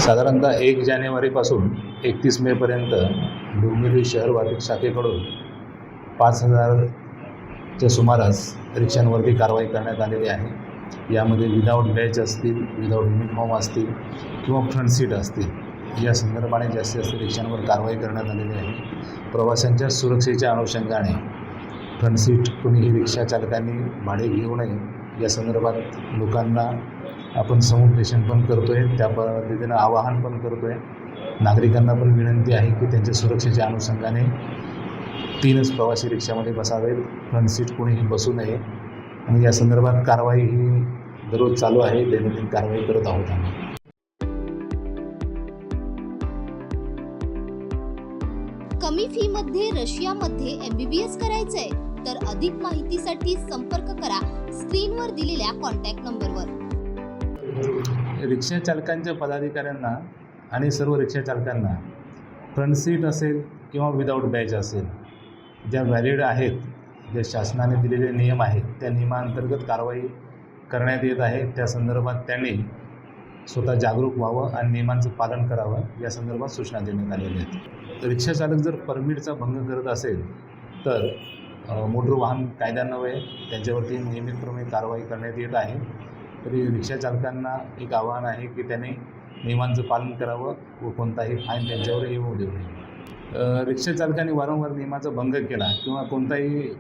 साधारणतः 1 जानेवारीपासून 31 मेपर्यंत डोंबिवली शहर वाहतूक शाखेकडून 5,000च्या सुमारास रिक्षांवरती कारवाई करण्यात आलेली आहे। यामध्ये विदाऊट बॅच असतील, विदाऊट युनिफॉर्म असतील किंवा फ्रंट सीट असतील, या संदर्भाने जास्तीत रिक्षांवर कारवाई करण्यात आलेली आहे। प्रवाशांच्या सुरक्षेच्या अनुषंगाने फ्रंट सीट कोणीही रिक्षा चालकांनी भाडे घेऊ नये, या संदर्भात लोकांना आपण समुपदेशन पण करतो आहे, त्या पद्धतीनं आवाहन पण करतो आहे। नागरिकांना पण विनंती आहे की त्यांच्या सुरक्षेच्या अनुषंगाने 3च प्रवासी रिक्षामध्ये बसावेत, फ्रंट सीट कोणीही बसू नये। आणि या संदर्भात कारवाई ही दररोज चालू आहे, दैनंदिन कारवाई करत आहोत आम्ही। कमी फी मध्ये रशियामध्ये MBBS करायचंय तर अधिक माहितीसाठी संपर्क करा स्क्रीनवर दिलेल्या कॉन्टॅक्ट नंबरवर। रिक्षा चालकांच्या पदाधिकाऱ्यांना आणि सर्व रिक्षा चालकांना फ्रंट सीट असेल किंवा विदाऊट बॅच असेल, ज्या व्हॅलिड आहेत, जे शासनाने दिलेले नियम आहेत, त्या नियमांतर्गत कारवाई करण्यात येत आहे। त्या संदर्भात त्यांनी स्वतः जागरूक व्हावं आणि नियमांचं पालन करावं, या संदर्भात सूचना देण्यात आलेल्या आहेत। रिक्षा चालक जर परमिटचा भंग करत असेल तर मोटर वाहन कायद्यान्वये त्यांच्यावरती नियमितप्रमाणे कारवाई करण्यात येत आहे। तरी रिक्षा चालकांना एक आवाहन आहे की त्यांनी नियमांचं पालन करावं व कोणताही फाईन त्यांच्यावर येऊ देऊ नये। रिक्षा चालकांनी वारंवार नियमाचा भंग केला किंवा कोणताही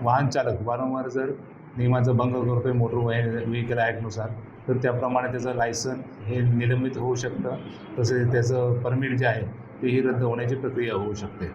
वाहन चालक वारंवार जर नियमाचा भंग करतोय मोटर व्हेकल ॲक्टनुसार, तर त्याप्रमाणे त्याचं लायसन हे निलंबित होऊ शकतं, तसेच त्याचं परमिट जे आहे तेही रद्द होण्याची प्रक्रिया होऊ शकते।